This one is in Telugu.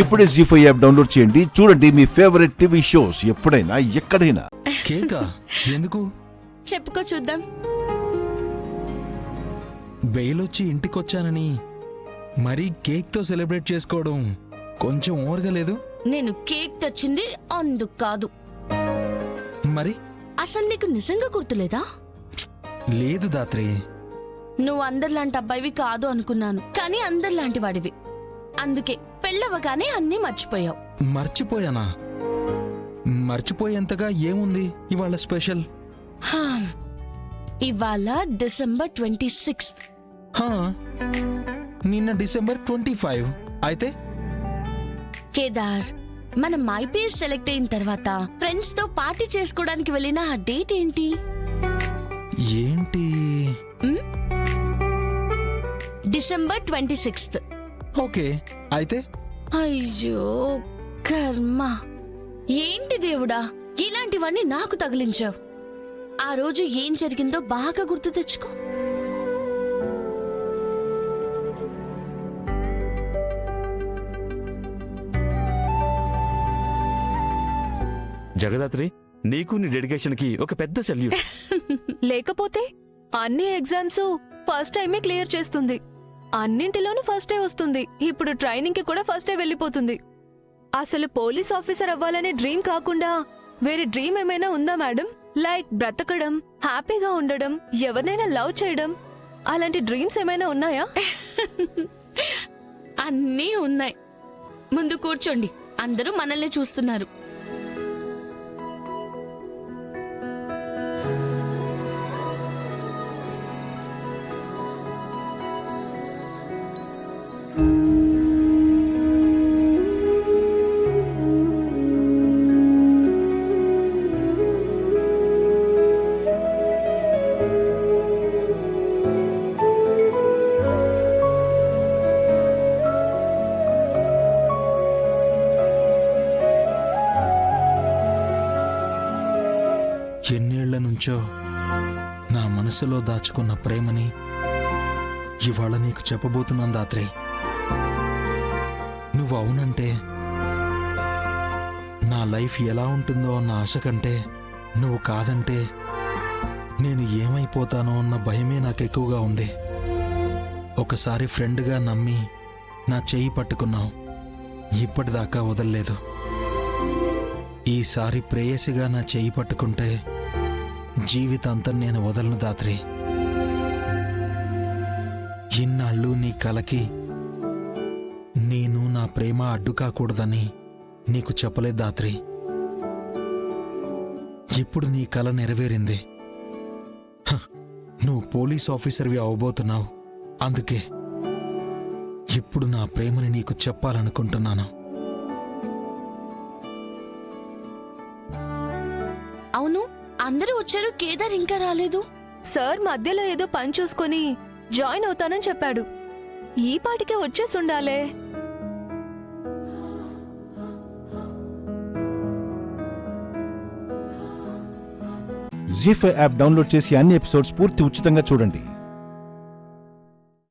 ఇప్పుడే జీ5 యాప్ డౌన్లోడ్ చేయండి. చూడండి మీ ఫేవరెట్ టీవీ షోస్ ఎప్పుడైనా ఎక్కడైనా. కేకా ఎందుకు చెప్పుకో చూద్దాం. బెయిలొచ్చి ఇంటికొచ్చానని మరీ కేక్తో సెలబ్రేట్ చేసుకోవడం కొంచెం ఓవర్గా లేదు? నేను కేక్ తెచ్చింది అందుకు కాదు. మరి అసలు నీకు నిజంగా గుర్తులేదా? లేదు దాత్రి. నువ్వు అందరిలాంటి అబ్బాయివి కాదు అనుకున్నాను, కానీ అందరిలాంటి వాడివి. అందుకే పెళ్ళవగానే అన్నీ మర్చిపోయావు. మర్చిపోయానా? మర్చిపోయేంతగా ఏముంది ఇవాళ స్పెషల్? ఇవాళ డిసెంబర్ 26. నిన్న డిసెంబర్ 25. అయితే కేదార్, మనం ఐపీఎస్ సెలెక్ట్ అయిన తర్వాత ఫ్రెండ్స్ తో పార్టీ చేసుకోవడానికి వెళ్ళిన ఆ డేట్ ఏంటి? ఏంటి? డిసెంబర్ 26. ఓకే, అయితే అయ్యో కర్మ, ఏంటి దేవుడా ఇలాంటివన్నీ నాకు తగిలించావు. ఆ రోజు ఏం జరిగిందో బాగా గుర్తు తెచ్చుకో. జగదాత్రి, నీకు నీ డెడికేషన్ కి ఒక పెద్ద సెల్యూట్. లేకపోతే అన్ని ఎగ్జామ్స్ ఫస్ట్ టైమే క్లియర్ చేస్తుంది, అన్నింటిలోనూ ఫస్టే వస్తుంది. ఇప్పుడు ట్రైనింగ్ కి కూడా ఫస్టే వెళ్ళిపోతుంది. అసలు పోలీస్ ఆఫీసర్ అవ్వాలనే డ్రీమ్ కాకుండా వేరే డ్రీమ్ ఏమైనా ఉందా మేడం? లైక్ బ్రతకడం, హ్యాపీగా ఉండడం, ఎవరినైనా లవ్ చేయడం, అలాంటి డ్రీమ్స్ ఏమైనా ఉన్నాయా? అన్నీ ఉన్నాయి. ముందు కూర్చోండి, అందరూ మనల్ని చూస్తున్నారు. ఎన్నేళ్ల నుంచో నా మనసులో దాచుకున్న ప్రేమని ఇవాళ నీకు చెప్పబోతున్నాను దాత్రి. నువ్వు అవునంటే నా లైఫ్ ఎలా ఉంటుందో అన్న ఆశ కంటే, నువ్వు కాదంటే నేను ఏమైపోతానో అన్న భయమే నాకు ఎక్కువగా ఉంది. ఒకసారి ఫ్రెండ్గా నమ్మి నా చెయ్యి పట్టుకున్నావు, ఇప్పటిదాకా వదల్లేదు. ఈసారి ప్రేయసిగా నా చెయ్యి పట్టుకుంటే జీవితాంతం నేను వదలను దాత్రి. ఇన్నాళ్ళు నీ కలకి నేను నా ప్రేమ అడ్డు కాకూడదని నీకు చెప్పలేదు దాత్రి. ఇప్పుడు నీ కల నెరవేరింది. నువ్వు పోలీస్ ఆఫీసర్వి అవబోతున్నావు. అందుకే ఇప్పుడు నా ప్రేమని నీకు చెప్పాలనుకుంటున్నాను. అవును, అందరూ వచ్చారు, కేదార్ ఇంకా రాలేదు. సార్ మధ్యలో ఏదో పని చూసుకొని జాయిన్ అవుతానని చెప్పాడు. ఈ పాటికే వచ్చేసుండాలే. జీ5 యాప్ డౌన్లోడ్ చేసి అన్ని ఎపిసోడ్స్ పూర్తి ఉచితంగా చూడండి.